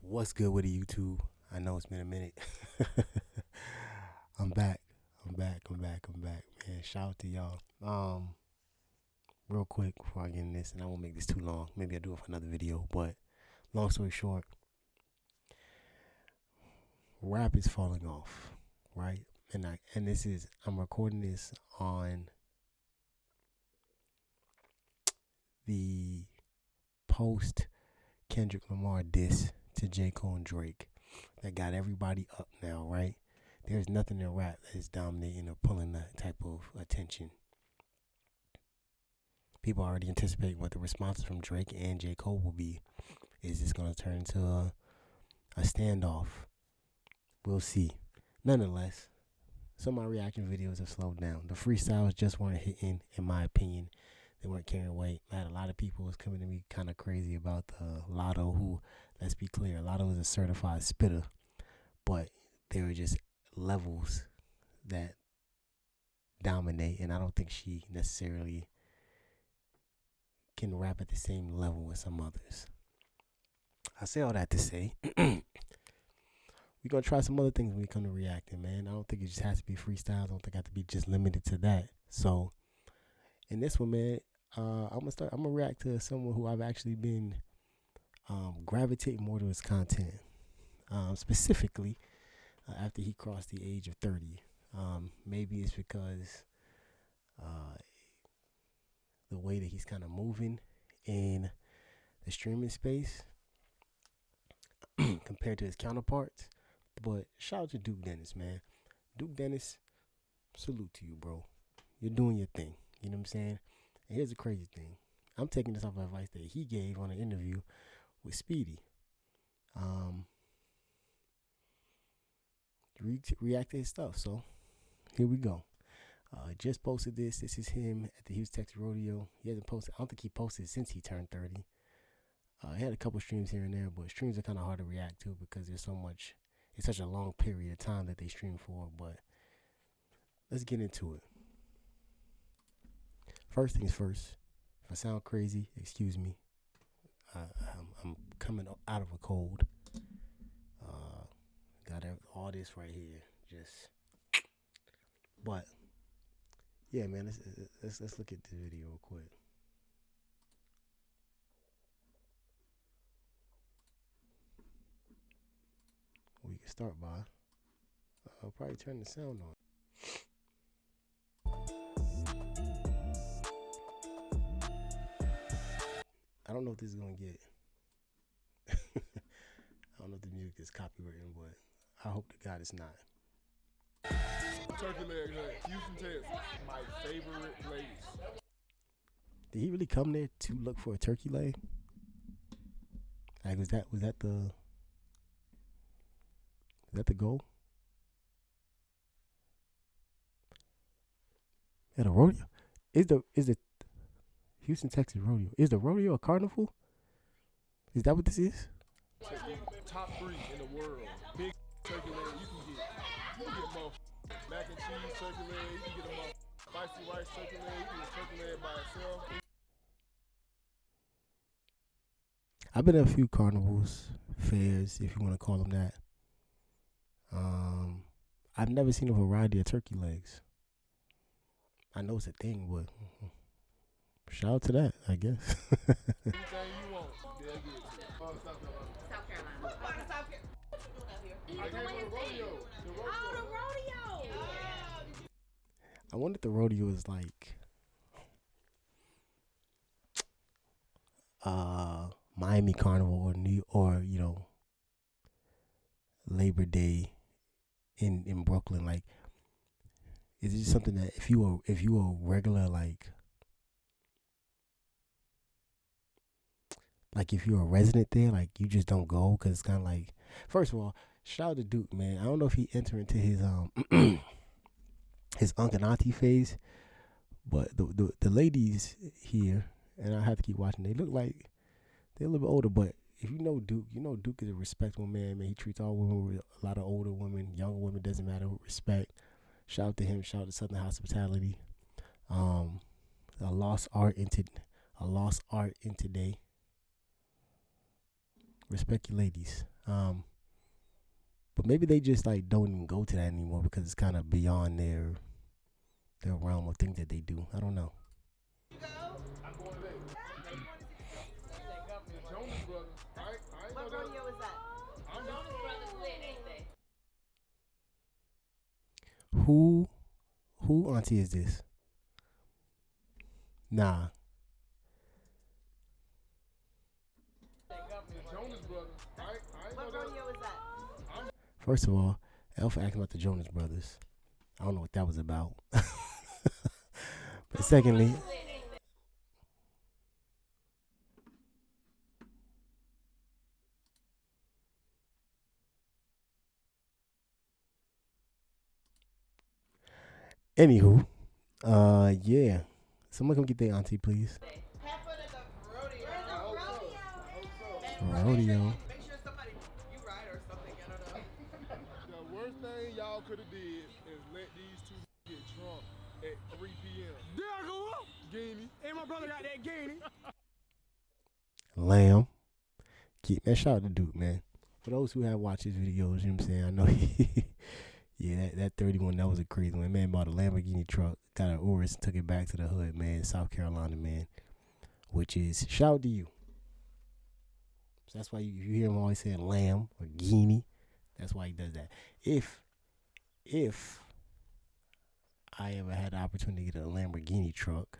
What's good with the YouTube? I know it's been a minute. I'm back. Man, shout out to y'all. Real quick before I get in this, and I won't make this too long. Maybe I'll do it for another video. But long story short, rap is falling off, right? And this is I'm recording this on the post Kendrick Lamar diss to J. Cole and Drake that got everybody up now, right? There's nothing in rap that is dominating or pulling that type of attention. People are already anticipating what the responses from Drake and J. Cole will be. Is this going to turn into a standoff? We'll see. Nonetheless, some of my reaction videos have slowed down. The freestyles just weren't hitting, in my opinion. They weren't carrying weight. I had a lot of people was coming to me kind of crazy about the Lotto, who, let's be clear, Lotto is a certified spitter. But there were just levels that dominate, and I don't think she necessarily can rap at the same level as some others. I say all that to say we're gonna try some other things when we come to reacting, man. I don't think it just has to be freestyles. I don't think I have to be just limited to that. So in this one, man, I'm gonna react to someone who I've actually been gravitating more to his content. Specifically after he crossed the age of 30. Maybe it's because the way that he's kind of moving in the streaming space compared to his counterparts. But shout out to Duke Dennis, man. Duke Dennis, salute to you, bro. You're doing your thing. You know what I'm saying? And here's the crazy thing. I'm taking this off of advice that he gave on an interview with Speedy. React to his stuff. So here we go. Just posted this. This is him at the Houston, Texas Rodeo. He hasn't posted. I don't think he posted since he turned 30. He had a couple streams here and there, but streams are kind of hard to react to because there's so much. It's such a long period of time that they stream for. But let's get into it. First things first. If I sound crazy, excuse me. I'm coming out of a cold. Got all this right here. But yeah, man. Let's look at the video real quick. We can start by I'll probably turn the sound on. I don't know if this is gonna get I don't know if the music is copywritten, but I hope to God it's not. Turkey leg hut, Houston, Texas. My favorite place. Did he really come there to look for a turkey leg? Like was that the goal? At a rodeo? Is the Houston, Texas rodeo? Is the rodeo a carnival? Is that what this is? Top 3 in the world. Big turkey leg, you can get more mac and cheese turkey leg, you can get a more spicy rice turkey leg, you can get a turkey leg by itself. I've been at a few carnivals, fairs, if you want to call them that. I've never seen a variety of turkey legs. I know it's a thing, but shout out to that, I guess. Anything you want, they'll get it to you. South Carolina. I came from the rodeo. Oh, the rodeo. I wonder if the rodeo is like Miami Carnival or Labor Day in Brooklyn. Like, is it just something that if you were regular like if you're a resident there, like you just don't go because it's kind of like, first of all, shout out to Duke, man. I don't know if he entered into his his uncle and auntie phase, but the ladies here, and I have to keep watching, they look like they're a little bit older, but if you know Duke is a respectable man. He treats all women with a lot of older women, younger women, doesn't matter, with respect. Shout out to him. Shout out to Southern Hospitality. A lost art in today. Respect your ladies. But maybe they just like don't even go to that anymore because it's kind of beyond their realm of things that they do. I don't know. I'm going today. The Jonas Brothers. I ain't What know that. rodeo is that? I'm Jonas Brothers lit, ain't they? Who auntie is this? Nah. the Jonas Brothers. I ain't know What that. rodeo is that? First of all, Alpha asking about the Jonas Brothers. I don't know what that was about. But secondly, anywho, yeah. Someone come get their auntie, please. Have fun at the rodeo. Rodeo. Make sure somebody you ride or something. I don't know. The worst thing y'all could have did is let these two get drunk at 3 p.m. There I go up. Guinea. And my brother got that guinea. Lamb. Man, shout out to Duke, man. For those who have watched his videos, you know what I'm saying? I know yeah, that 31, that was a crazy one. Man bought a Lamborghini truck, got an Urus, and took it back to the hood, man, South Carolina, man. Which is, shout out to you. So that's why you hear him always saying lamb or guinea. That's why he does that. If I ever had the opportunity to get a Lamborghini truck,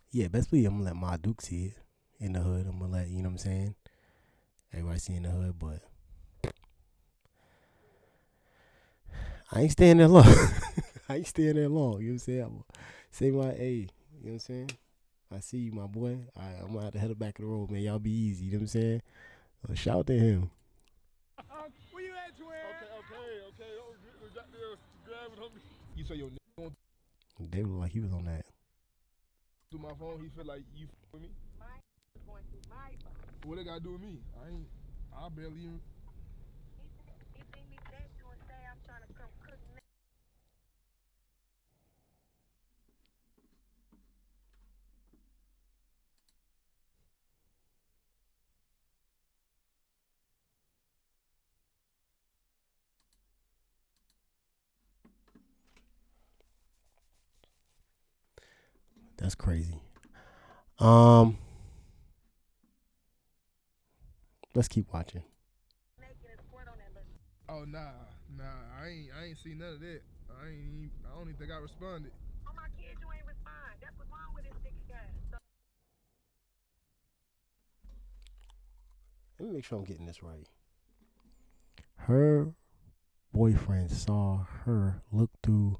yeah, best believe I'm gonna let my Duke see it in the hood. I'm gonna let, you know what I'm saying, everybody see in the hood, but I ain't staying there long. I ain't staying there long, you know what I'm saying? I'm gonna say my A, you know what I'm saying? I see you, my boy. I'm gonna have to head back of the road, man. Y'all be easy, you know what I'm saying? Shout out to him. Where you at, twin? Okay. Don't got there grabbing on me. You say your nigga going They look like he was on that. through my phone. He feel like you with me. Going through my phone. What it got to do with me? I barely even. He think me text you and say I'm trying to come cook. That's crazy. Let's keep watching. Oh nah. I ain't seen none of that. I don't even think I responded. On my kids, you ain't respond. That's what's wrong with this nigga guy. Let me make sure I'm getting this right. Her boyfriend saw her look through,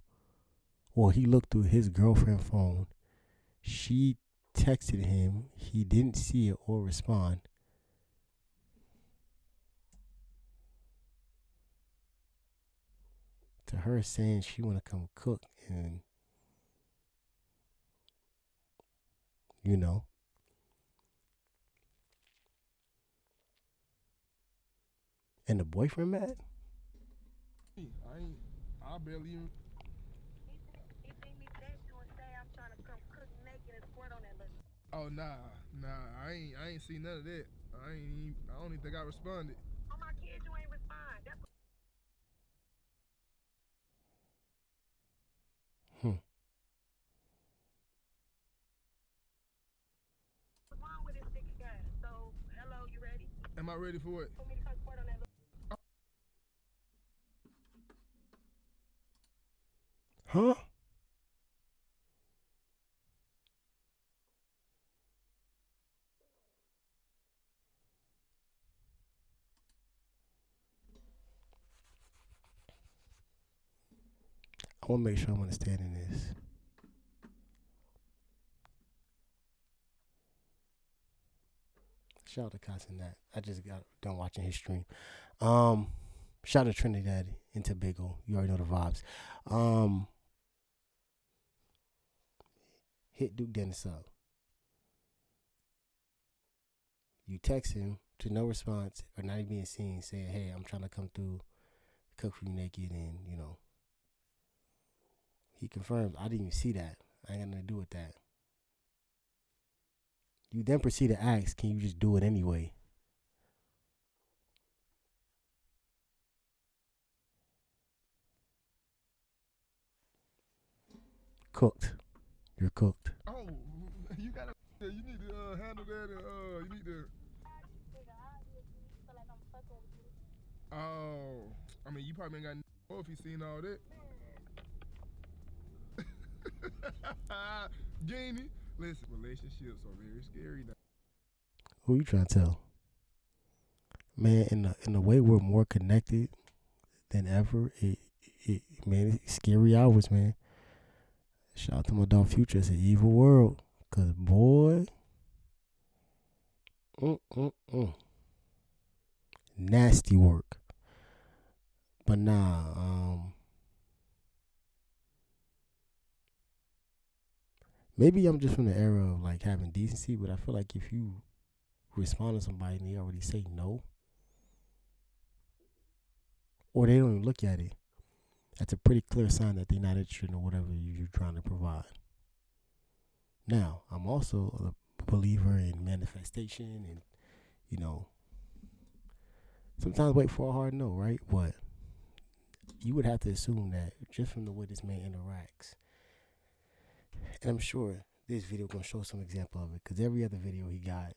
well, he looked through his girlfriend's phone. She texted him. He didn't see it or respond. To her saying she want to come cook and, you know. And the boyfriend mad? I barely even. Oh nah. I ain't seen none of that. I don't even think I responded. On my kids, you ain't respond. That's what's wrong with this nigga guy. So hello, you ready? Am I ready for it? For me to come support on that. Huh? I want to make sure I'm understanding this. Shout out to Cousin Nat. I just got done watching his stream. Shout out to Trinidad and Tobago. You already know the vibes. Hit Duke Dennis up. You text him to no response or not even being seen, saying, "Hey, I'm trying to come through, cook for you naked," and you know. He confirms, "I didn't even see that. I ain't got nothing to do with that." You then proceed to ask, "Can you just do it anyway?" Cooked. You're cooked. Oh, you gotta. You need to handle that, and you need to. Oh, I mean, you probably ain't got no if you seen all that. Genie, listen, relationships are very scary now. Who you trying to tell? Man, in the way we're more connected than ever, man, it's scary hours, man. Shout out to my dog Future. It's an evil world. Cause boy, nasty work. But nah, maybe I'm just from the era of like having decency. But I feel like if you respond to somebody and they already say no, or they don't even look at it, that's a pretty clear sign that they're not interested in whatever you're trying to provide. Now, I'm also a believer in manifestation and, you know, sometimes wait for a hard no, right? But you would have to assume that just from the way this man interacts, and I'm sure this video gonna show some example of it, because every other video he got,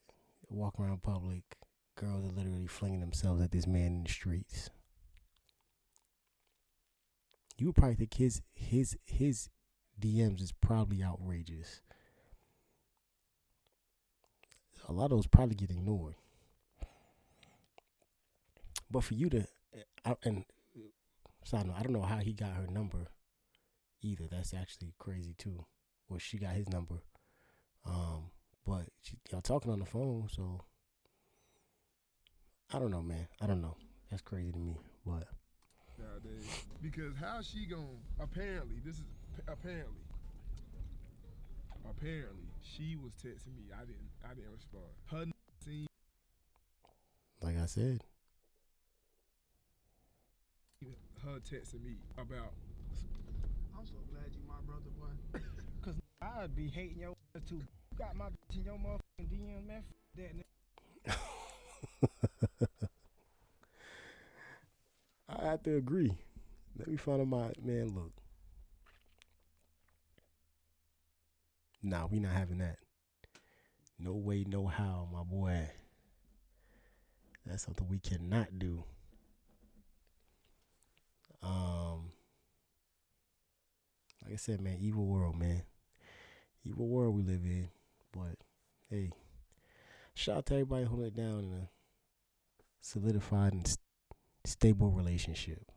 walk around public, girls are literally flinging themselves at this man in the streets. You would probably think his DMs is probably outrageous. A lot of those probably get ignored. But for you to, and side note, I don't know how he got her number either. That's actually crazy too. Well, she got his number. But y'all talking on the phone, so I don't know, man. I don't know. That's crazy to me. But Nowadays, because how she gon' apparently she was texting me. I didn't respond. Her scene, like I said, her texting me about. I'm so glad you my brother, boy. Cause I'd be hating your too. You got my in your motherfucking DM, man. That I have to agree. Let me find out my man. Look, nah, we not having that. No way, no how, my boy. That's something we cannot do. Like I said, man, evil world, man. Evil world we live in. But hey, shout out to everybody holding it down in a solidified and stable relationship.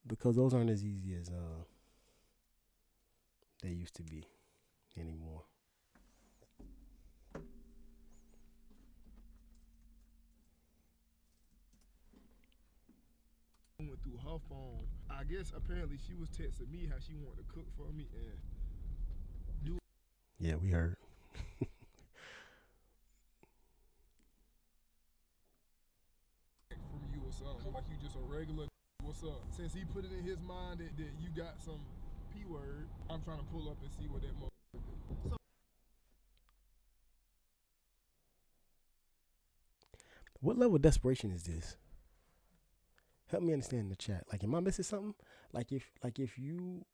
Because those aren't as easy as they used to be anymore. went through her phone. I guess apparently she was texting me how she wanted to cook for me and do. Yeah, we heard. From you or something, like you just a regular. What's up? Since he put it in his mind that you got some P word, I'm trying to pull up and see what that motherfucker do. What level of desperation is this? Help me understand in the chat. Like, am I missing something? Like if you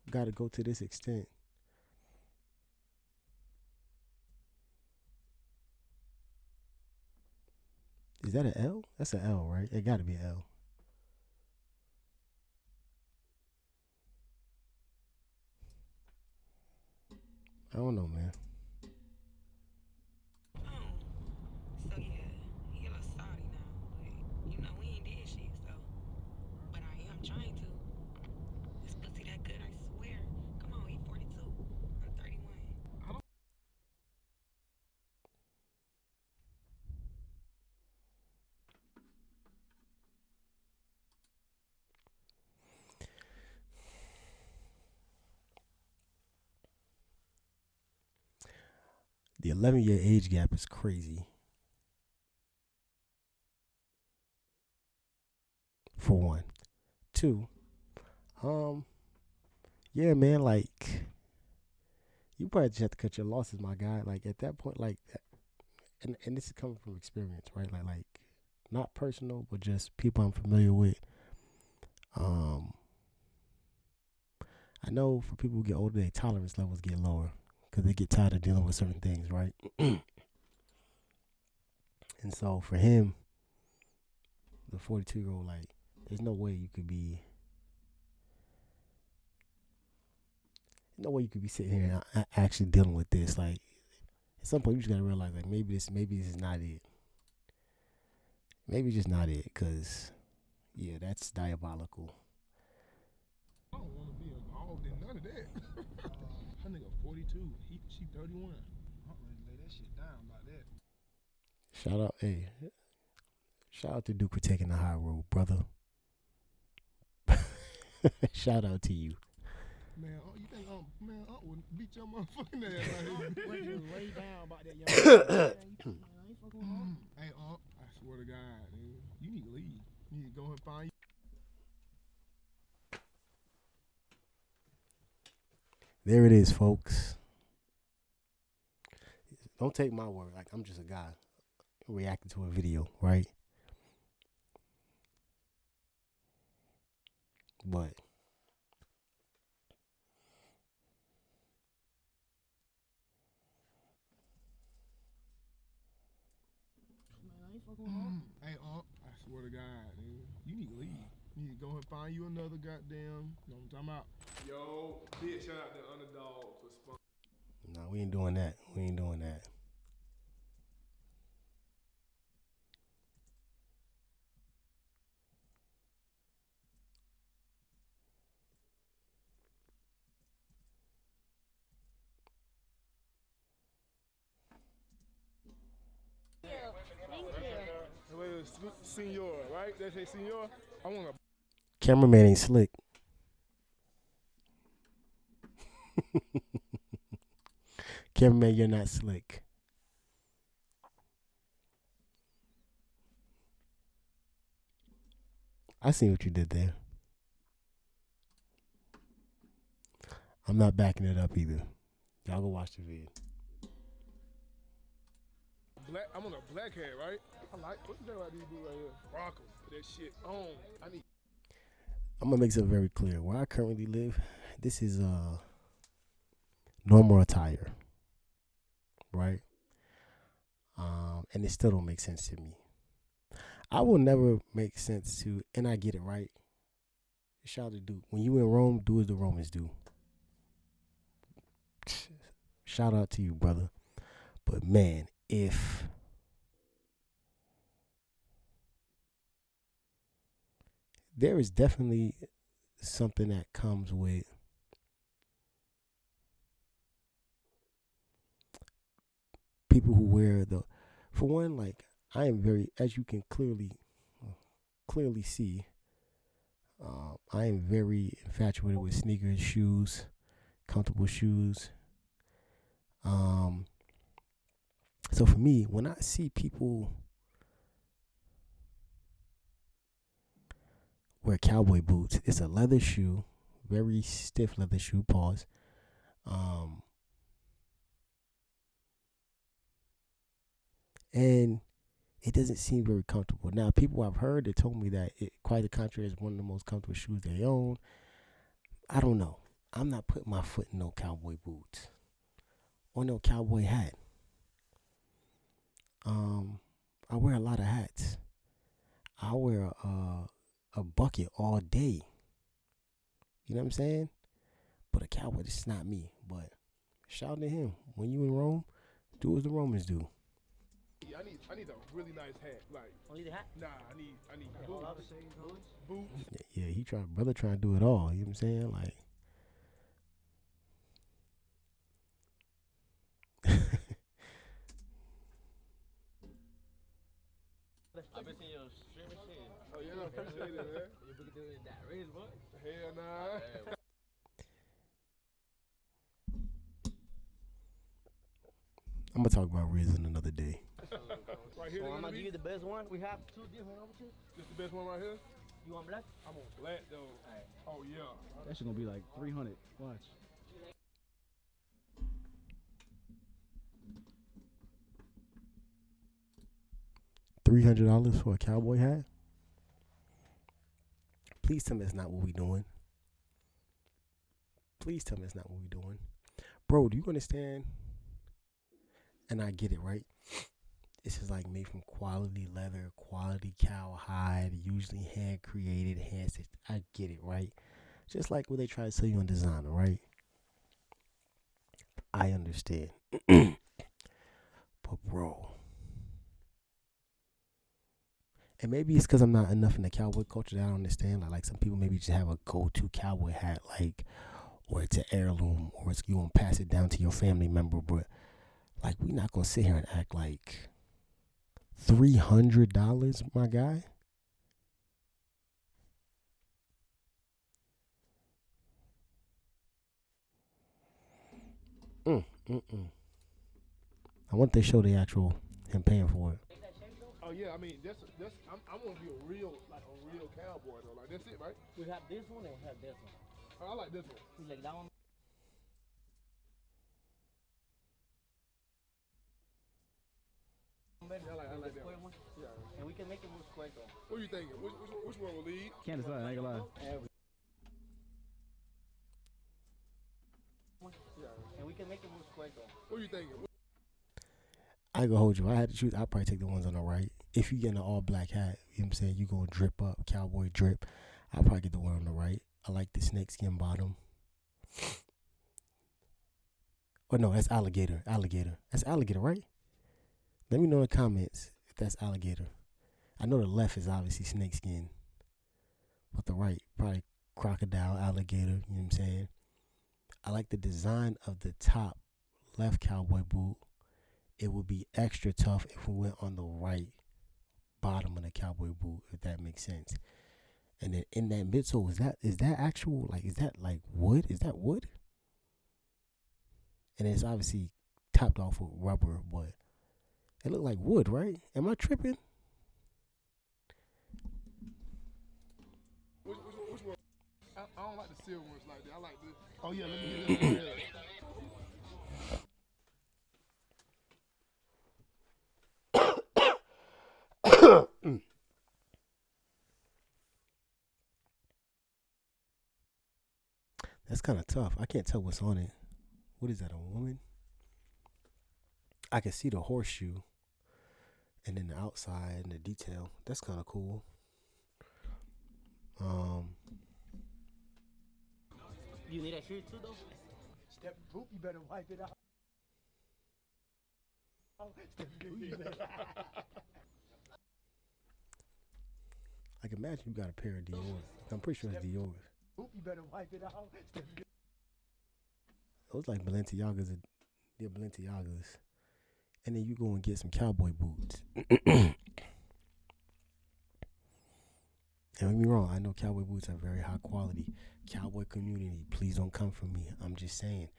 gotta go to this extent. Is that an L? That's an L, right? It gotta be an L. I don't know, man. So yeah, he a little salty now, but you know we ain't did shit, so. But I am trying to. This pussy that good, I swear. Come on, he 42. I'm 31. The 11-year age gap is crazy. For one. Two, yeah, man, like, you probably just have to cut your losses, my guy. Like, at that point, like, and this is coming from experience, right? Like, not personal, but just people I'm familiar with. Um, I know for people who get older, their tolerance levels get lower because they get tired of dealing with certain things, right? And so for him, the 42-year-old, like, there's no way you could be. No way you could be sitting here and actually dealing with this. Like, at some point, you just gotta realize, like, maybe this is not it. Maybe it's just not it, cause yeah, that's diabolical. I don't want to be involved in none of that. Her nigga 42. She 31. I'm ready to lay that shit down like that. Shout out to Duke for taking the high road, brother. Shout out to you. Man, you think man, would beat your motherfucking ass out here. Bring you way down about that young man. I ain't fucking with him. Hey, I swear to God, man, you need to leave. You need to go and find. There it is, folks. Don't take my word. Like, I'm just a guy reacting to a video, right? But I ain't fucking with him. Hey, I swear to God, man, you need to leave. You need to go and find you another goddamn. You know what I'm talking about? Yo, big shout out to Underdog for sponsoring. no, we ain't doing that. We ain't doing that. Thank you. Wait, Senor, right? They say Senor. I want a. Cameraman ain't slick. Cameraman, you're not slick. I seen what you did there. I'm not backing it up either. Y'all go watch the video. I'm on a black hat, right? I like what you think about these dudes right here? Rock 'em. Put that shit on. I need. I'm gonna make something very clear. Where I currently live, this is normal attire, right? And it still don't make sense to me. I will never make sense to, and I get it, right? Shout out to Duke. When you in Rome, do as the Romans do. Shout out to you, brother. But man, if there is definitely something that comes with people who wear for one, like, I am very, as you can clearly see, I am very infatuated with sneakers, shoes, comfortable shoes. So for me, when I see people wear cowboy boots, it's a leather shoe, very stiff leather shoe, pause. And it doesn't seem very comfortable. Now, people I've heard, they told me that quite the contrary, is one of the most comfortable shoes they own. I don't know. I'm not putting my foot in no cowboy boots or no cowboy hat. I wear a lot of hats. I wear a bucket all day. You know what I'm saying? But a cowboy, this is not me. But shout out to him. When you in Rome, do as the Romans do. I need a really nice hat. Like, Only the hat? nah, I need boots. Yeah, brother trying to do it all. You know what I'm saying? Like, I've been seeing your streaming shit. Oh yeah, appreciate it, man. You book it in that range, boy. Hell nah. I'm gonna talk about reason another day. Right here, So I'm gonna gonna be? give you the best one. We have two different options. This the best one right here. You want black? I'm on black though. Alright. Oh yeah. That shit gonna be like 300. Watch. $300 for a cowboy hat? Please tell me it's not what we doing. Please tell me it's not what we doing. Bro, do you understand? And I get it, right? This is like made from quality leather, quality cow hide, usually hand created, hand stitched. I get it, right? Just like what they try to sell you on designer, right? I understand. But bro, and maybe it's because I'm not enough in the cowboy culture that I don't understand. Like some people maybe just have a go-to cowboy hat, like, or it's an heirloom, or it's you gonna pass it down to your family member. But like, we not gonna sit here and act like $300, my guy. I want they show the actual him paying for it. Oh yeah, I mean that's I want to be a real cowboy though. Like that's it, right? We have this one and we have this one. Oh, I like this one. We like that one. Yeah, I like that Square one. one. Yeah. And we can make it more square though. What are you thinking? Which one will lead? Can't decide. I ain't gonna lie. And we can make it more square though. What are you thinking? I go hold you. If I had to choose, I'd probably take the ones on the right. If you get an all black hat, you know what I'm saying, you gonna drip up, cowboy drip. I'll probably get the one on the right. I like the snakeskin bottom. Oh no, that's alligator. Alligator. That's alligator, right? Let me know in the comments if that's alligator. I know the left is obviously snakeskin, but the right probably crocodile, alligator. You know what I'm saying? I like the design of the top left cowboy boot. It would be extra tough if we went on the right bottom of the cowboy boot, if that makes sense. And then in that midsole, is that actual, like, is that like wood? Is that wood? And it's obviously topped off with rubber, but it looked like wood, right? Am I tripping? Which one? I don't like the silver ones like that. I like this. Oh yeah, let me get this one. That's kind of tough. I can't tell what's on it. What is that, a woman? I can see the horseshoe and then the outside and the detail. That's kind of cool. You need that shirt too though? Step poop, you better wipe it out. Step poop, you better. I can imagine you got a pair of Dior's. I'm pretty sure it's Dior's. Poop, you better wipe it out. Step It was like Balenciagas. Yeah, Balenciagas. And then you go and get some cowboy boots. Don't get me wrong, I know cowboy boots are very high quality. Cowboy community, please don't come for me. I'm just saying,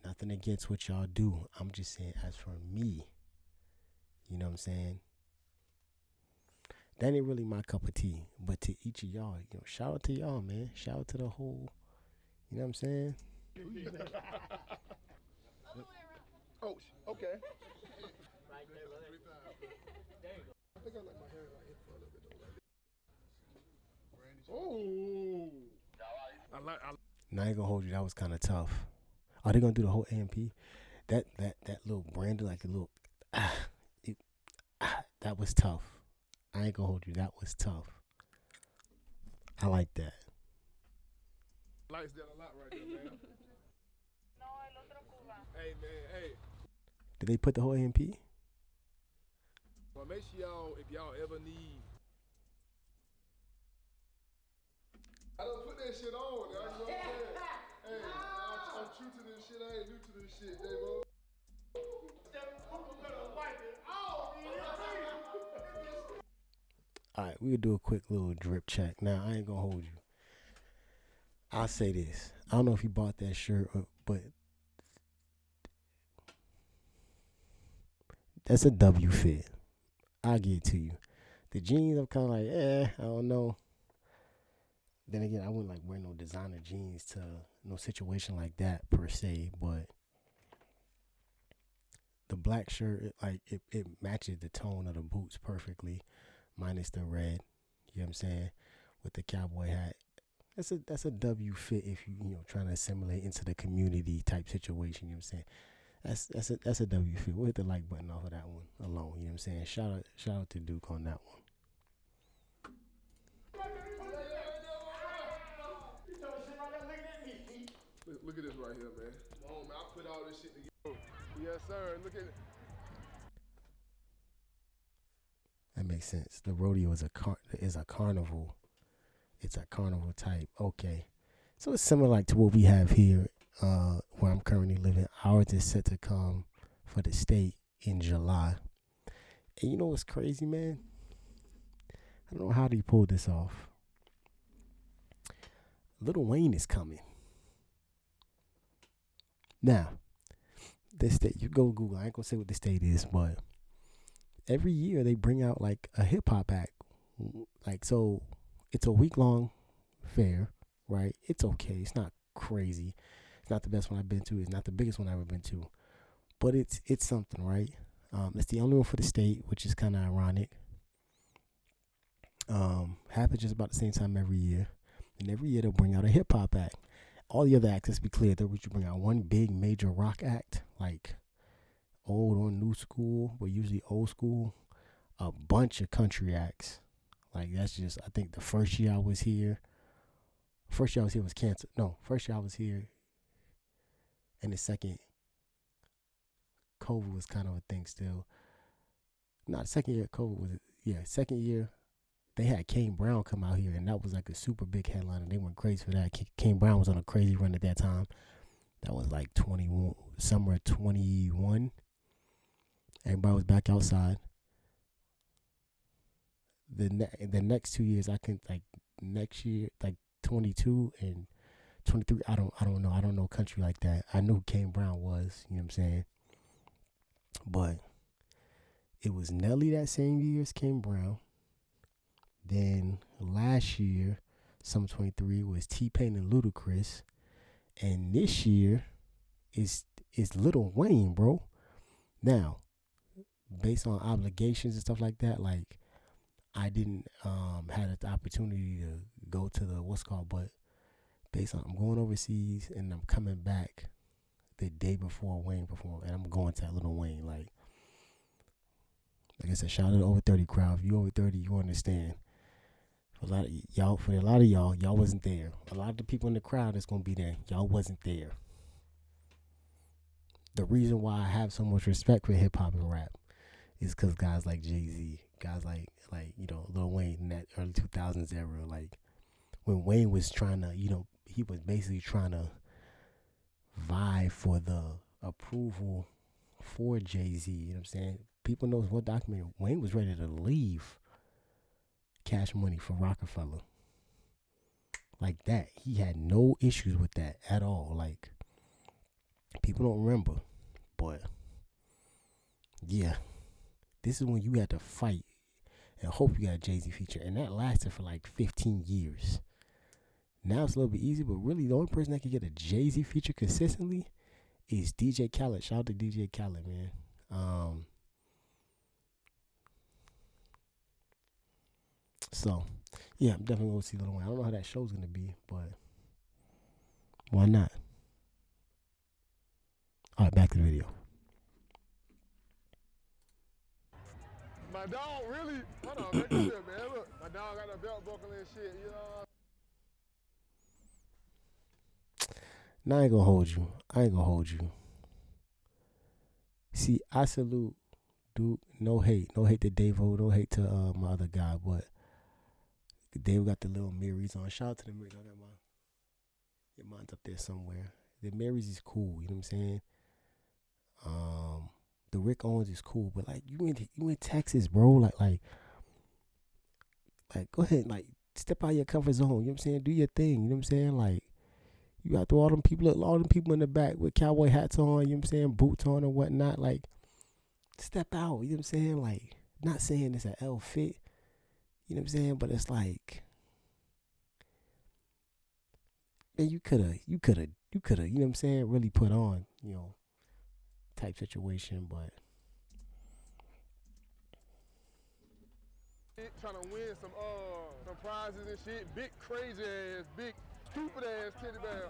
nothing against what y'all do. I'm just saying, as for me, you know what I'm saying? That ain't really my cup of tea. But to each of y'all, you know, shout out to y'all, man. Shout out to the whole, you know what I'm saying? Oh, okay. Right there, brother. There you go. I think I like my hair like in front of it though. Oh. Now I ain't gonna hold you. That was kind of tough. Are they gonna do the whole AMP? That little branding, like a little, that was tough. I ain't gonna hold you. That was tough. I like that. Likes that a lot right there, man. Hey, man, hey. Did they put the whole AMP? Well, make sure y'all, if y'all ever need. I don't put that shit on. You know what I'm saying? Hey, I'm true to this shit. I ain't new to this shit, Davo. Alright, we'll do a quick little drip check. Now, I ain't gonna hold you. I'll say this. I don't know if you bought that shirt, but that's a W fit. I'll give it to you. The jeans, I'm kind of like, I don't know. Then again, I wouldn't like wear no designer jeans to no situation like that per se, but the black shirt, it matches the tone of the boots perfectly, minus the red. You know what I'm saying? With the cowboy hat, that's a W fit if you know trying to assimilate into the community type situation. You know what I'm saying? That's a W fit. We'll hit the like button off of that one alone. You know what I'm saying? Shout out to Duke on that one. Look at this right here, man. Come on, man. I put all this shit together. Yes, sir. Look at it. That makes sense. The rodeo is a carnival. It's a carnival type. Okay, so it's similar like to what we have here, where I'm currently living. Ours is set to come for the state in July. And you know what's crazy, man? I don't know how they pulled this off. Lil Wayne is coming. Now, this state, you go Google. I ain't gonna say what the state is, but every year they bring out like a hip hop act. Like, so it's a week long fair, right? It's okay. It's not crazy. It's not the best one I've been to. It's not the biggest one I've ever been to, but it's something, right? It's the only one for the state, which is kind of ironic. Happens just about the same time every year, and every year they'll bring out a hip hop act. All the other acts, let's be clear, they'll bring out one big major rock act, like old or new school, but usually old school. A bunch of country acts. Like, that's just, I think the first year I was here was canceled. No, first year I was here, and the second, COVID was kind of a thing still. Not second year, COVID was, second year, they had Kane Brown come out here, and that was like a super big headline, and they went crazy for that. Kane Brown was on a crazy run at that time. That was like summer 21. Everybody was back outside. The next 2 years, I can, like, next year, like 22 and 23. I don't know. I don't know country like that. I knew who Kane Brown was. You know what I'm saying? But it was Nelly that same year as Kane Brown. Then last year, summer 23, was T-Pain and Ludacris. And this year is Lil Wayne, bro. Now, based on obligations and stuff like that, like, I didn't have the opportunity to go to the but based on I'm going overseas and I'm coming back the day before Wayne performed, and I'm going to that Lil Wayne. Like I said, shout out to the over 30 crowd. If you over 30, you understand. For a lot of y'all wasn't there. A lot of the people in the crowd that's gonna be there, y'all wasn't there. The reason why I have so much respect for hip hop and rap is because guys like Jay-Z, guys like Lil Wayne in that early 2000s era, like when Wayne was trying to, he was basically trying to vie for the approval for Jay-Z. You know what I'm saying? People knows what documentary. Wayne was ready to leave Cash Money for Rockefeller. Like that. He had no issues with that at all. Like, people don't remember. But yeah. This is when you had to fight and hope you got a Jay-Z feature. And that lasted for like 15 years. Now it's a little bit easy, but really the only person that can get a Jay-Z feature consistently is DJ Khaled. Shout out to DJ Khaled, man. So, yeah, I'm definitely going to see Lil Wayne. I don't know how that show's going to be, but why not? All right, back to the video. My dog really, hold on, make sure, man. Look, my dog got a belt buckle and shit, you know. Now I ain't gonna hold you. See, I salute Duke. No hate to Davo. No hate to my other guy, but Dave got the little Marys on. Shout out to the Marys. I got mine's up there somewhere. The Marys is cool. You know what I'm saying? The Rick Owens is cool, but like you in Texas, bro. Like go ahead, like step out of your comfort zone. You know what I'm saying? Do your thing. You know what I'm saying? Like, you got all them people in the back with cowboy hats on. You know what I'm saying? Boots on and whatnot. Like, step out. You know what I'm saying? Like, not saying it's an L fit. You know what I'm saying? But it's like, man, you coulda, you know what I'm saying? Really put on, type situation, but. Trying to win some prizes and shit. Big crazy ass, big Stupid ass teddy bear.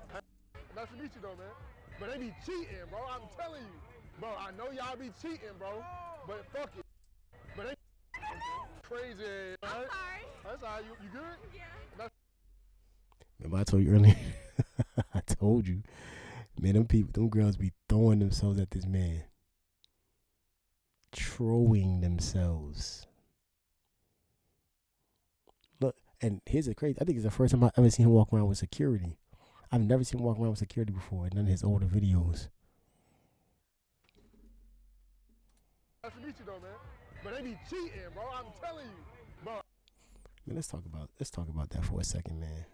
Nice to meet you though, man. But they be cheating, bro. I'm telling you. Bro, I know y'all be cheating, bro. But fuck it. But they crazy ass, right? I'm sorry. That's all right. You good? Yeah. Remember I told you earlier? I told you. Man, them girls be throwing themselves at this man. Throwing themselves. Look, and here's the crazy. I think it's the first time I've ever seen him walk around with security. I've never seen him walk around with security before in none of his older videos. Nice to meet you though, man. But they be cheating, bro. I'm telling you, bro. Man, let's talk about that for a second, man.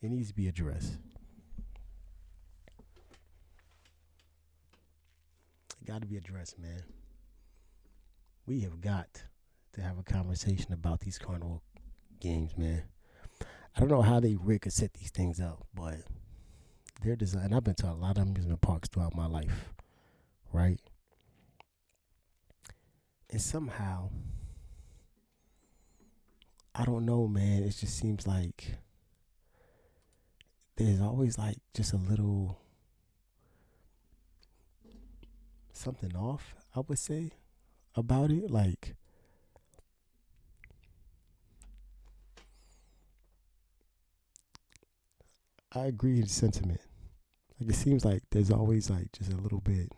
It needs to be addressed. It got to be addressed, man. We have got to have a conversation about these carnival games, man. I don't know how they rig or set these things up, but they're designed. I've been to a lot of amusement parks throughout my life, right? And somehow, I don't know, man. It just seems like there's always like just a little something off, I would say, about it. Like, I agree with the sentiment. Like, it seems like there's always like just a little bit,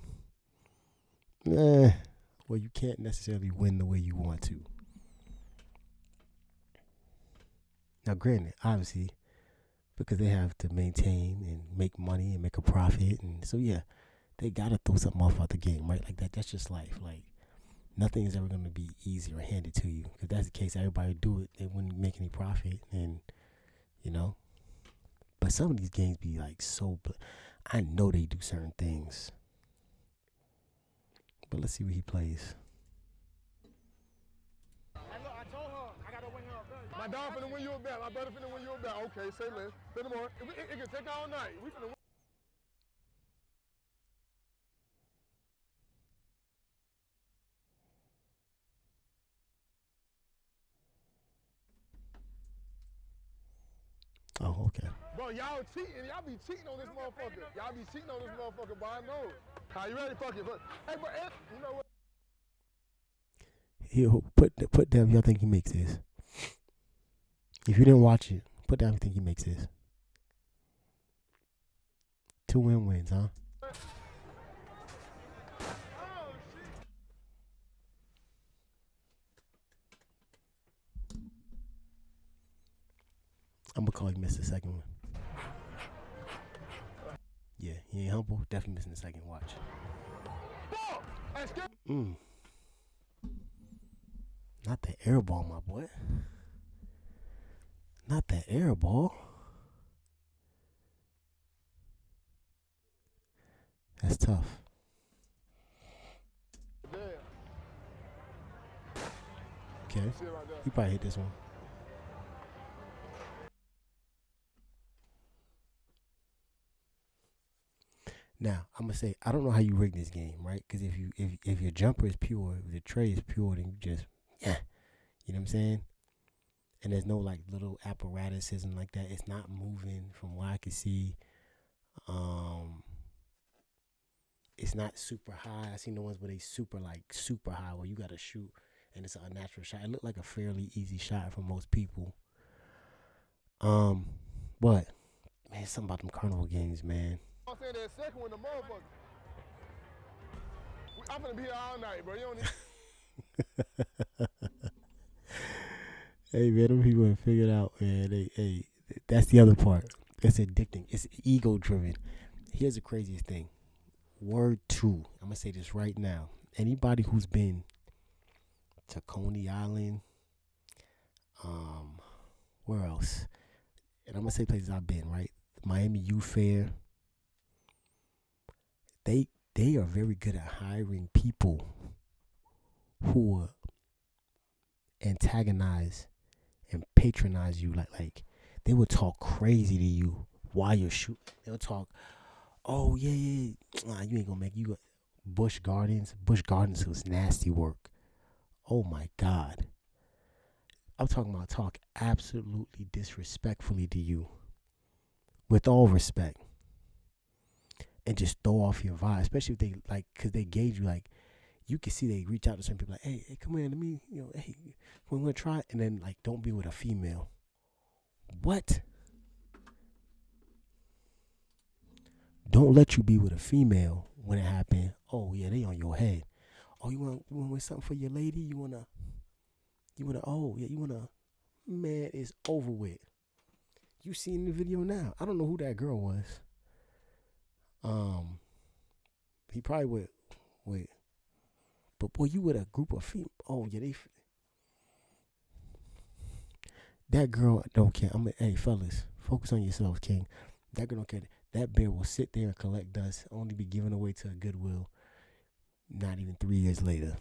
well, you can't necessarily win the way you want to. Now, granted, obviously, because they have to maintain and make money and make a profit, and so yeah, they gotta throw something off out the game, right? Like that. That's just life. Like, nothing is ever gonna be easy or handed to you. If that's the case, everybody would do it. They wouldn't make any profit, and you know. But some of these games be like so. I know they do certain things. But let's see what he plays. Hey, look, I told her I gotta win her a bet. My dog finna win you a bet. My brother finna win you a bet. Okay, say less. Say no more. It can take all night. We finna win. Oh, okay. Bro, y'all cheating. Y'all be cheating on this motherfucker. Y'all be cheating on this motherfucker, boy. I know. How you ready? Fuck it. Hey, bro, you know what? He'll put down if y'all think he makes this. If you didn't watch it, put down if you think he makes this. 2 wins, huh? I'm gonna call you miss the second one. Yeah, he ain't humble. Definitely missing the second watch. Not the air ball, my boy. Not the air ball. That's tough. Okay. You probably hit this one. Now, I'm gonna say I don't know how you rig this game, right? Because if your jumper is pure, if the tray is pure, then you just you know what I'm saying? And there's no like little apparatuses and like that. It's not moving from what I can see. It's not super high. I seen the ones where they super high where you gotta shoot and it's an unnatural shot. It looked like a fairly easy shot for most people. But man, something about them carnival games, man. I'm saying that second one, the motherfucker. I'm gonna be here all night, bro. You don't need. Hey man, them people have figured out, man. That's the other part. It's addicting. It's ego driven. Here's the craziest thing. Word 2. I'm gonna say this right now. Anybody who's been to Coney Island, where else? And I'm gonna say places I've been, right? Miami Youth Fair. They are very good at hiring people who will antagonize and patronize you. Like they will talk crazy to you while you're shooting. They'll talk, oh yeah, you ain't gonna make you Busch Gardens. Busch Gardens was nasty work. Oh my God. I'm talking about talk absolutely disrespectfully to you with all respect, and just throw off your vibe, especially if they like, cause they gauge you. Like you can see they reach out to certain people, like, hey, come here, let me, hey, we're gonna try, and then like, don't be with a female. What? Don't let you be with a female when it happen. Oh yeah, they on your head. Oh, you want something for your lady? You wanna. Oh yeah, you wanna. Man, it's over with. You seen the video now. I don't know who that girl was. He probably with. But boy, you with a group of female. Oh yeah, that girl don't care. Hey fellas, focus on yourselves, King. That girl don't care. That bear will sit there and collect dust, only be given away to a Goodwill. Not even 3 years later.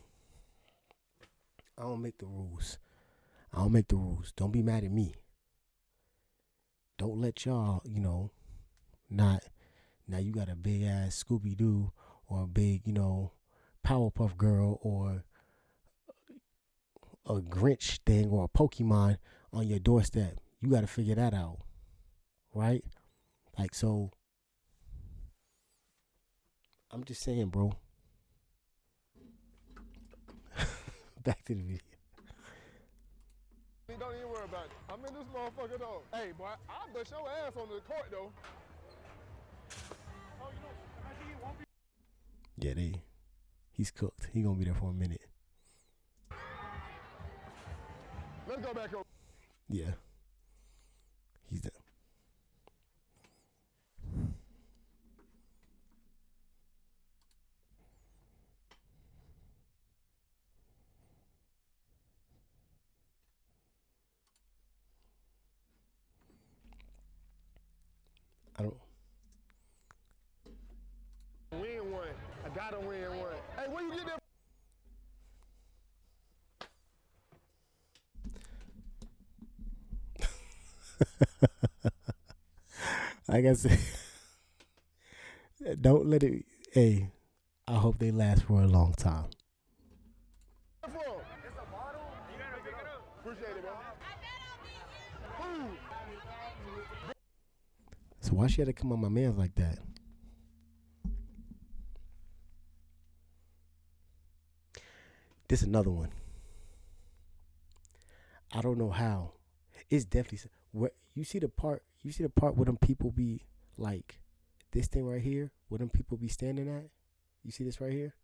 I don't make the rules. Don't be mad at me. Don't let y'all, not. Now you got a big ass Scooby Doo or a big, Powerpuff Girl or a Grinch thing or a Pokemon on your doorstep. You got to figure that out, right? Like, so, I'm just saying, bro. Back to the video. Don't even worry about it. I'm in this motherfucker though. Hey, boy, I'll bust your ass on the court though. Yeah, he's cooked. He gonna be there for a minute. Let's go back over. Yeah. He's done. I don't. Win one. I gotta win one. Hey, where you get that? Like I said, don't let it. Hey, I hope they last for a long time. It's a bottle. You gotta pick it up. Appreciate it, bro. So why she had to come on my man's like that? This another one. I don't know how. It's definitely where you see the part. You see the part where them people be like, this thing right here, where them people be standing at. You see this right here.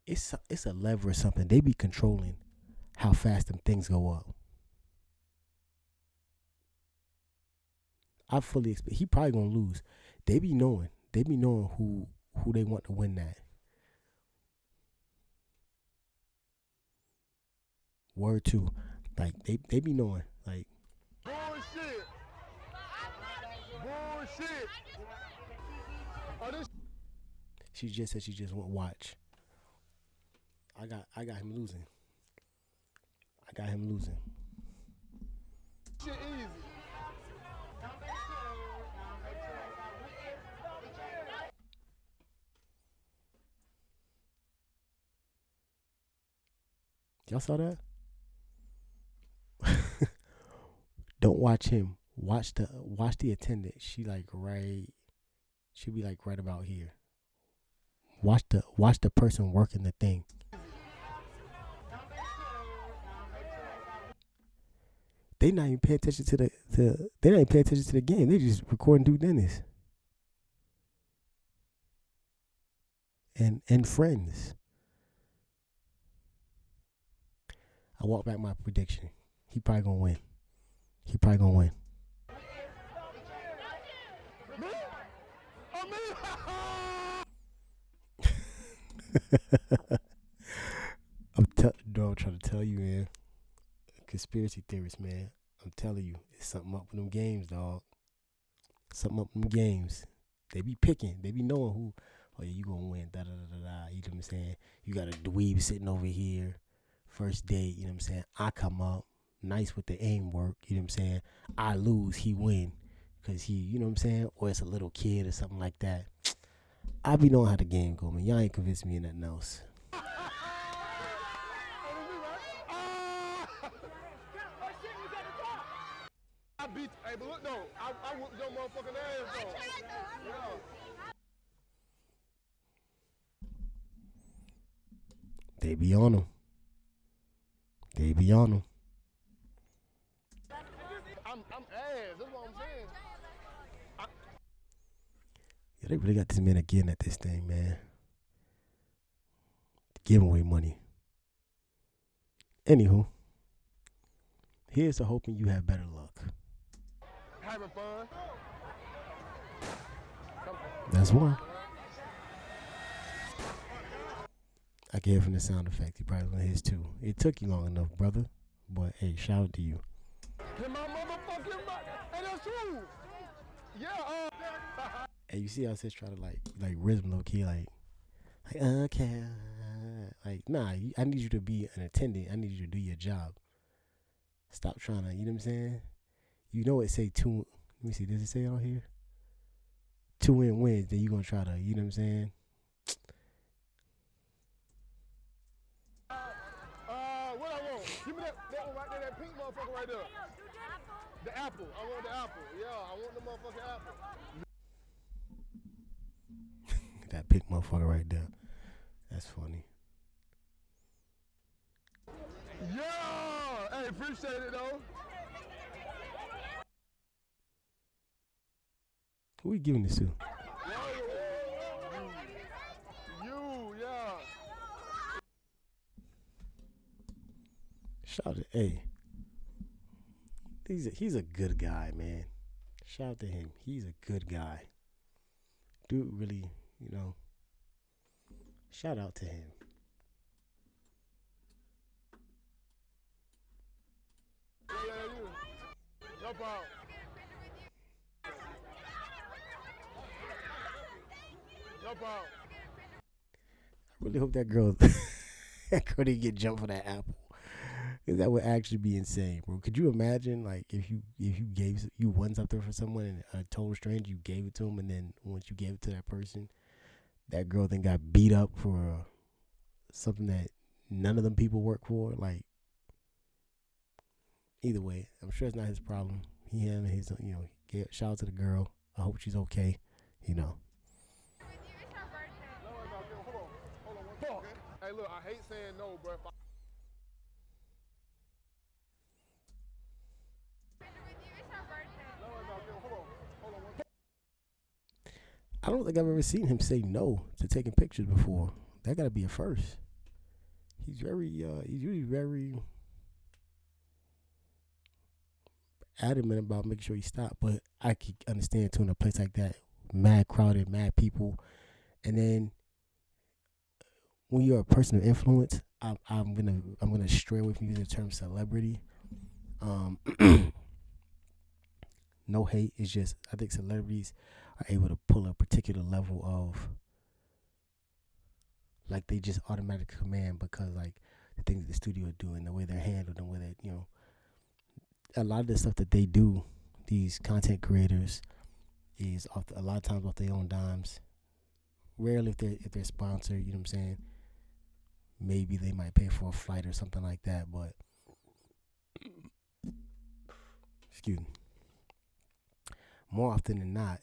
It's a lever or something. They be controlling how fast them things go up. I fully expect he probably gonna lose. They be knowing. They be knowing who they want to win that. Word two, like they be knowing. Like bullshit. Oh, this. She just said she just won't watch. I got him losing. Shit easy. Y'all saw that? Don't watch him. Watch the attendant. She be like right about here. Watch the person working the thing. They not even paying attention to they not even paying attention to the game. They just recording Duke Dennis. And friends. I walk back my prediction. He probably gonna win. I'm trying to tell you, man. Conspiracy theorists, man. I'm telling you, it's something up with them games, dog. Something up with them games. They be picking. They be knowing who. Oh yeah, you gonna win. Da da da da da. You know what I'm saying? You got a dweeb sitting over here. First date. You know what I'm saying? I come up nice with the aim work. You know what I'm saying? I lose. He win. Cause he, you know what I'm saying? Or it's a little kid or something like that. I be knowing how the game go, man. Y'all ain't convinced me of nothing else. Hey, but look though, I whooped your motherfucking ass though. Yeah. They be on them. They be on them. I'm ass. That's what I'm saying. Yeah, they really got this man again at this thing, man. Giving away money. Anywho, here's to hoping you have better luck. Having fun. That's one. I gave him the sound effect. He probably learned his too. It took you long enough, brother. But hey, shout out to you. Hit my motherfucking back. Hey, that's true. Yeah. And you see how I says try to like rhythm low key, like okay, like nah. I need you to be an attendant. I need you to do your job. Stop trying to. You know what I'm saying? You know it say two. Let me see. Does it say it on here? 2 wins. Then you gonna try to. You know what I'm saying? What I want? Give me that one right there, that pink motherfucker right there. The apple. I want the apple. Yeah, I want the motherfucking apple. That pink motherfucker right there. That's funny. Yeah. Hey, appreciate it though. Who we giving this to? You, yeah. Shout out to hey. He's a good guy, man. Shout out to him. He's a good guy. Dude really, you know. Shout out to him. Yeah, you. No problem. No problem. I really hope that girl didn't get jumped for that apple. Cause that would actually be insane, bro. Could you imagine, like, if you won something for someone and a total stranger, you gave it to them, and then once you gave it to that person, that girl then got beat up for something that none of them people work for? Like, either way, I'm sure it's not his problem. He handled his, shout out to the girl. I hope she's okay. You know. Hold on. Hey, look, I hate saying no, bro. I don't think I've ever seen him say no to taking pictures before. That gotta be a first. He's usually very adamant about making sure he stopped, but I can understand too in a place like that, mad crowded, mad people, and then when you're a person of influence, I'm gonna stray away from using the term celebrity. No hate. It's just I think celebrities are able to pull a particular level of, like, they just automatically command because, like, the things that the studio are doing, the way they're handled, the way that, a lot of the stuff that they do, these content creators, is a lot of times off their own dimes. Rarely if they're sponsored, you know what I'm saying? Maybe they might pay for a flight or something like that, but excuse me. More often than not,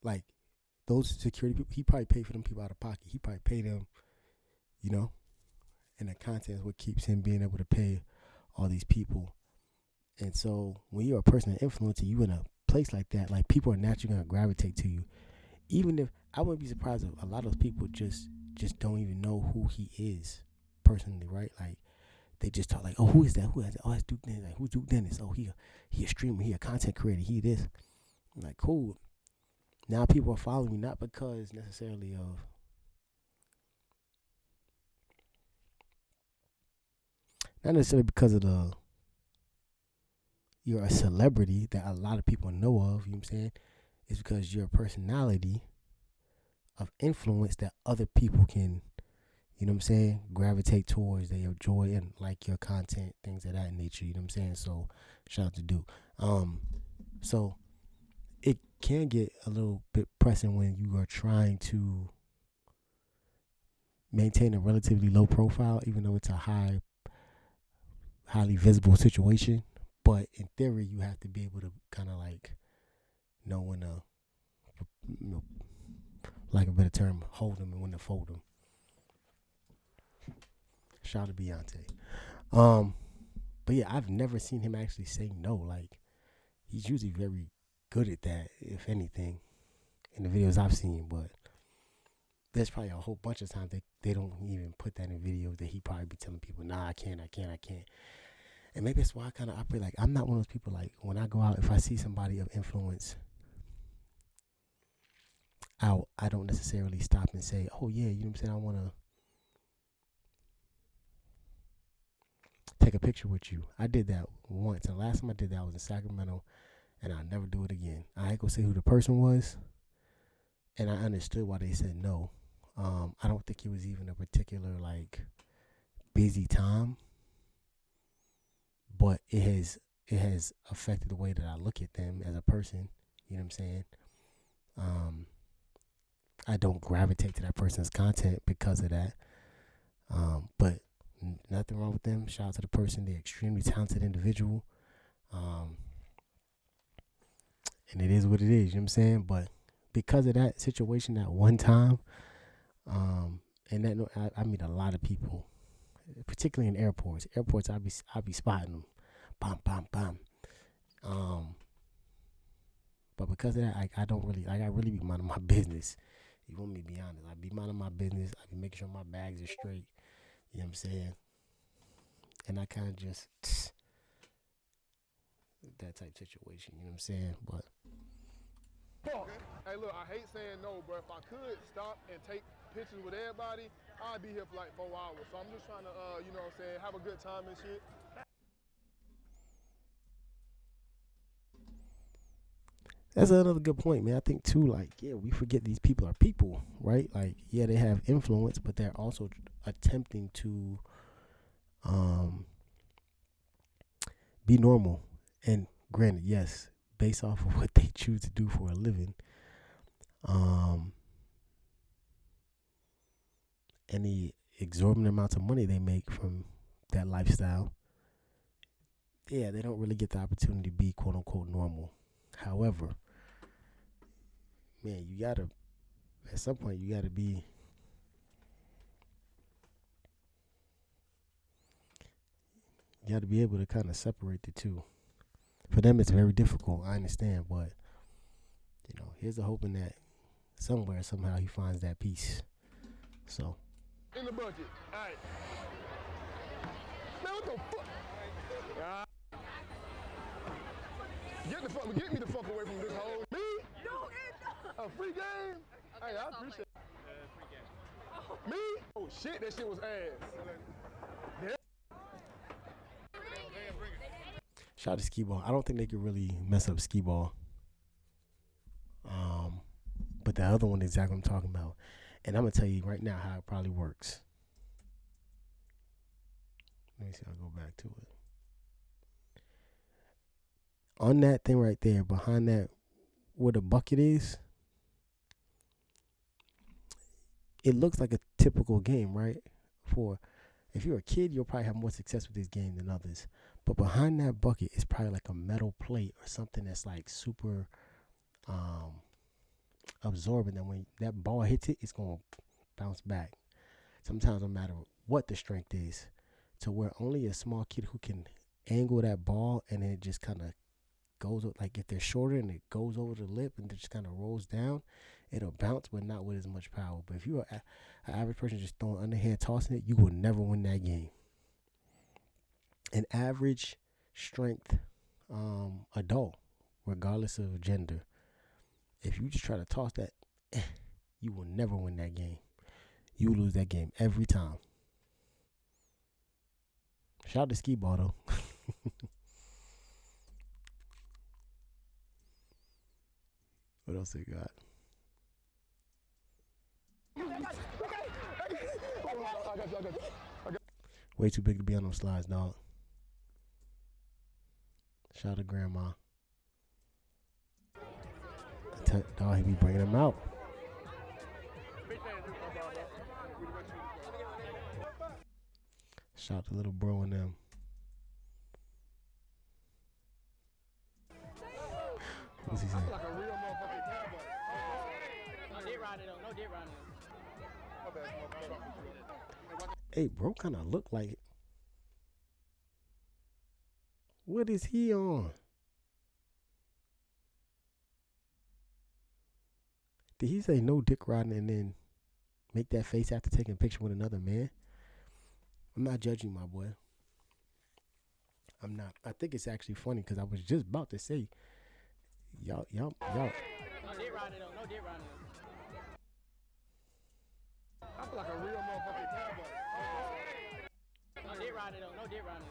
like, those security people, he probably paid for them people out of pocket. He probably paid them, and the content is what keeps him being able to pay all these people. And so when you're a person of influence and you in a place like that, like, people are naturally going to gravitate to you. Even if, I wouldn't be surprised if a lot of those people just don't even know who he is personally, right? Like, they just talk like, oh, who is that? Who is that? Oh, that's Duke Dennis. Like, who's Duke Dennis? Oh, he a streamer. He a content creator. He this. I'm like, cool. Now people are following me not because necessarily of not necessarily because of you're a celebrity that a lot of people know of, you know what I'm saying? It's because you're a personality of influence that other people can, you know what I'm saying, gravitate towards. They enjoy and like your content, things of that nature, you know what I'm saying? So shout out to Duke. So it can get a little bit pressing when you are trying to maintain a relatively low profile, even though it's a highly visible situation. But in theory, you have to be able to kind of like know when to, you know, like a better term, hold them and when to fold them. Shout out to Beyonce. But yeah, I've never seen him actually say no. Like, he's usually very good at that, if anything, in the videos I've seen. But there's probably a whole bunch of times they don't even put that in videos that he probably be telling people, nah, I can't. And maybe that's why I kind of operate like I'm not one of those people. Like, when I go out, if I see somebody of influence out, I don't necessarily stop and say, oh yeah, you know what I'm saying, I want to take a picture with you. I did that once, and the last time I did that I was in Sacramento, and I'll never do it again. I ain't gonna say who the person was, and I understood why they said no. I don't think it was even a particular like busy time, but it has affected the way that I look at them as a person. You know what I'm saying? I don't gravitate to that person's content because of that. But nothing wrong with them. Shout out to the person. They're extremely talented individual. And it is what it is, you know what I'm saying? But because of that situation at one time, and that I meet a lot of people, particularly in airports. Airports, I be spotting them, bam, bam, bam. But because of that, I don't really like. I really be minding my business. You want me to be honest? I be minding my business. I be making sure my bags are straight. You know what I'm saying? And I kind of just that type of situation. You know what I'm saying? But Hey, look, I hate saying no, but if I could stop and take pictures with everybody, I'd be here for like 4 hours. So I'm just trying to, you know what I'm saying, have a good time and shit. that's another good point, man. I think too, like, yeah, we forget these people are people, right? Like, yeah, they have influence, but they're also attempting to be normal. And granted, yes, based off of what they choose to do for a living, and the exorbitant amounts of money they make from that lifestyle, yeah, they don't really get the opportunity to be quote unquote normal. However, man, you gotta, at some point, you gotta be, you gotta be able to kind of separate the two. For them, it's very difficult. I understand, but you know, here's the hoping that somewhere, somehow, he finds that peace. So. In the bucket. All right. Man, what the fuck? Get me the fuck away from this hole. Me? No, a free game? Hey, I appreciate it. Free game. Me? Oh shit, that shit was ass. Shout out to skee ball. I don't think they could really mess up skee ball. But the other one is exactly what I'm talking about. And I'm going to tell you right now how it probably works. Let me see. I'll go back to it. On that thing right there, behind that, where the bucket is, it looks like a typical game, right? For if you're a kid, you'll probably have more success with this game than others. But behind that bucket is probably like a metal plate or something that's like super absorbent. That when that ball hits it, it's going to bounce back. Sometimes no matter what the strength is, to where only a small kid who can angle that ball and then it just kind of goes, like if they're shorter and it goes over the lip and it just kind of rolls down, it'll bounce, but not with as much power. But if you're an average person just throwing underhand, tossing it, you will never win that game. An average strength adult, regardless of gender, if you just try to toss that, you will never win that game. You lose that game every time. Shout out to skee ball though. What else they got? Way too big to be on those slides, dog. Shout out to grandma. Dog, he be bringing them out. Shout out to little bro and them. What's he I saying? feel like a real motherfucking cowboy. No dick riding though. No dick riding. My bad, smoke. Hey, bro, kind of look like. What is he on? Did he say no dick riding and then make that face after taking a picture with another man? I'm not judging, my boy. I'm not. I think it's actually funny because I was just about to say, y'all. No dick riding though. No dick riding. I feel like a real motherfucking cowboy. No dick riding though. No dick riding.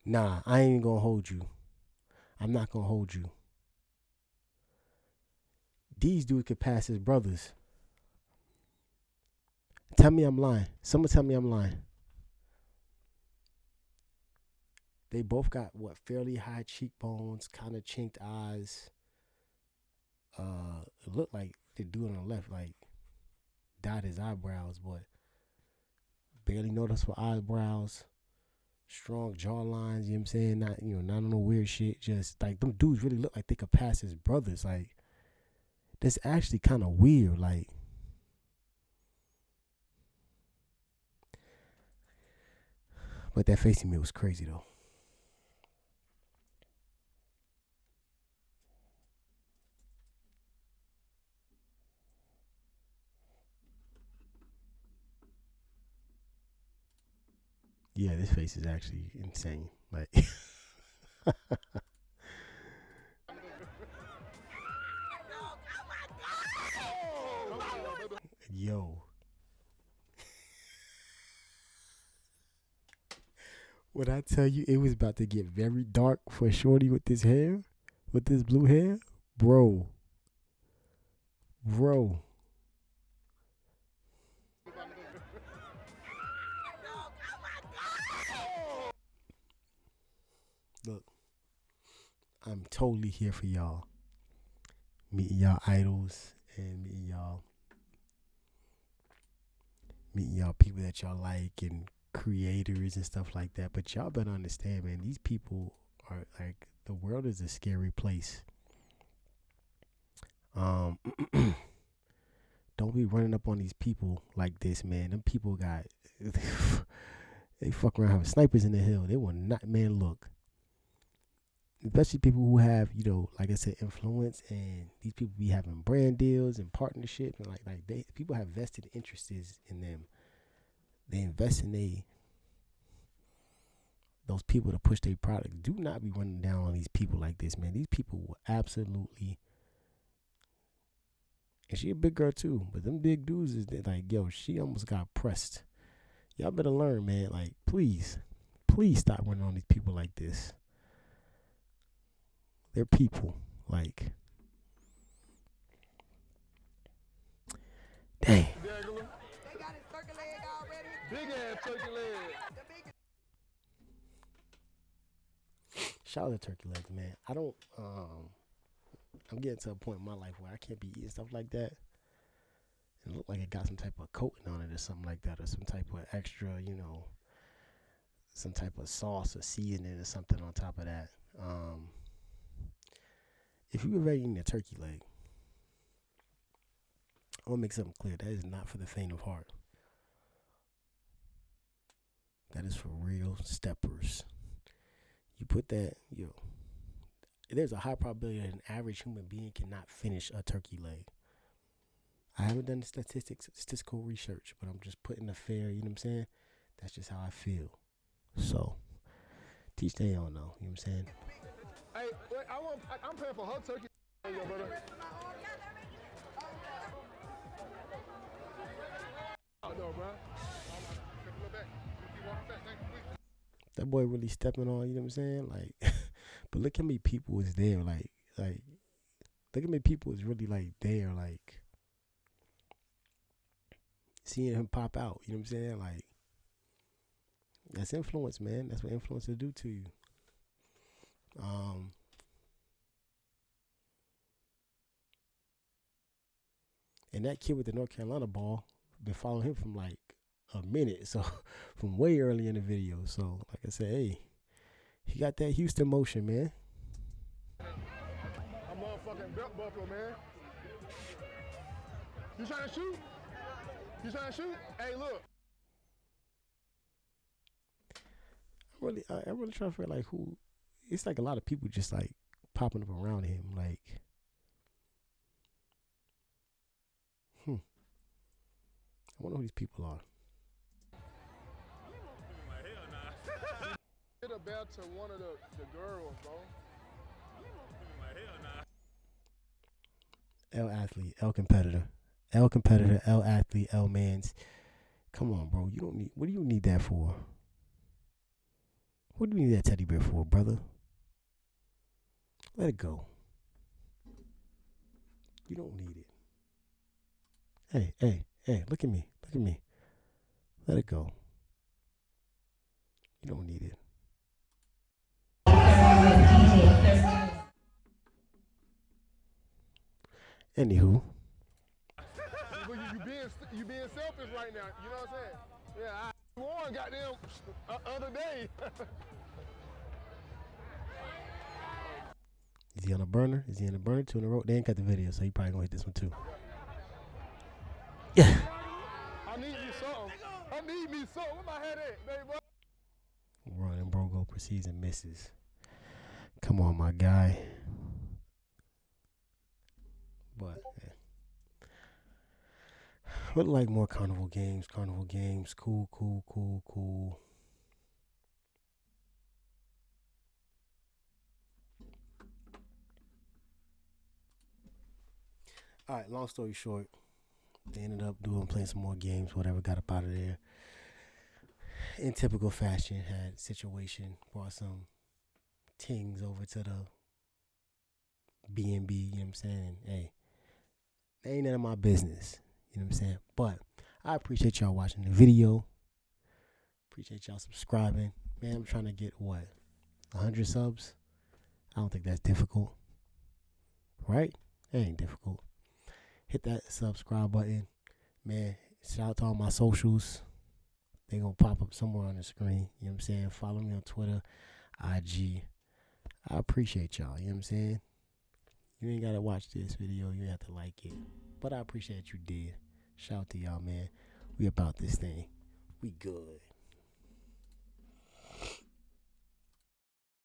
Nah, I ain't gonna hold you. I'm not gonna hold you. These dudes could pass as brothers. Tell me I'm lying. Someone tell me I'm lying. They both got what, fairly high cheekbones, kind of chinked eyes. It looked like the dude on the left like dyed his eyebrows, but barely noticeable eyebrows, strong jawlines. You know what I'm saying? Not on no weird shit. Just like them dudes really look like they could pass as brothers. Like that's actually kind of weird. Like. But that facing me was crazy though. Yeah, this face is actually insane. Like, yo. When I tell you it was about to get very dark for Shorty with this hair, with this blue hair, bro. Look, I'm totally here for y'all. Meeting y'all idols and meeting y'all people that y'all like and creators and stuff like that. But y'all better understand, man, these people are like, the world is a scary place. Don't be running up on these people like this, man. Them people got they fuck around having snipers in the hill. They will not, man, look. Especially people who have, like I said, influence, and these people be having brand deals and partnership, and people have vested interests in them. They invest in those people to push their product. Do not be running down on these people like this, man. These people will absolutely. And she a big girl too, but them big dudes is like, yo, she almost got pressed. Y'all better learn, man. Like, please stop running on these people like this. They're people. Like, dang. They got his turkey leg already. Big ass turkey leg. Shout out to turkey legs, man. I'm getting to a point in my life where I can't be eating stuff like that. It look like it got some type of coating on it or something like that, or some type of extra, some type of sauce or seasoning or something on top of that. If you were eating a turkey leg, I want to make something clear. That is not for the faint of heart. That is for real steppers. You put that, there's a high probability that an average human being cannot finish a turkey leg. I haven't done the statistical research, but I'm just putting a fair, you know what I'm saying? That's just how I feel. So, teach their own though, you know what I'm saying? Hey, wait, I'm paying for her turkey. Yo, brother. No, bro. That boy really stepping on, you know what I'm saying? Like, but look how many people is there, like, look how many people is really, like, there, like, seeing him pop out, you know what I'm saying? Like, that's influence, man. That's what influence will do to you. And that kid with the North Carolina ball, been following him from like a minute, so from way early in the video. So like I said, hey, He got that Houston motion, man. A motherfucking belt buckle, man. You trying to shoot? You trying to shoot? Hey, look. I really try to figure like who. It's like a lot of people just like popping up around him. Like, I wonder who these people are. Hit a bell to one of the girls, bro. L athlete, L competitor, L competitor, L athlete, L mans. Come on, bro. You don't need. What do you need that for? What do you need that teddy bear for, brother? Let it go. You don't need it. Hey, look at me. Look at me. Let it go. You don't need it. Anywho. You being selfish right now. You know what I'm saying? Yeah, I won goddamn other day. Is he on a burner? Is he on a burner? 2 in a row. They ain't got the video, so he probably gonna hit this one too. Yeah. I need me something. I need me something. Where my head at, baby? Running Brogo proceeds and misses. Come on, my guy. But would like more carnival games. Cool. All right, long story short, they ended up playing some more games, whatever, got up out of there. In typical fashion, had situation, brought some tings over to the B&B, you know what I'm saying? Hey, they ain't none of my business, you know what I'm saying? But I appreciate y'all watching the video. Appreciate y'all subscribing. Man, I'm trying to get, 100 subs? I don't think that's difficult. Right? That ain't difficult. Hit that subscribe button. Man, shout out to all my socials. They gonna pop up somewhere on the screen. You know what I'm saying? Follow me on Twitter, IG. I appreciate y'all. You know what I'm saying? You ain't gotta watch this video. You have to like it. But I appreciate you did. Shout out to y'all, man. We about this thing. We good.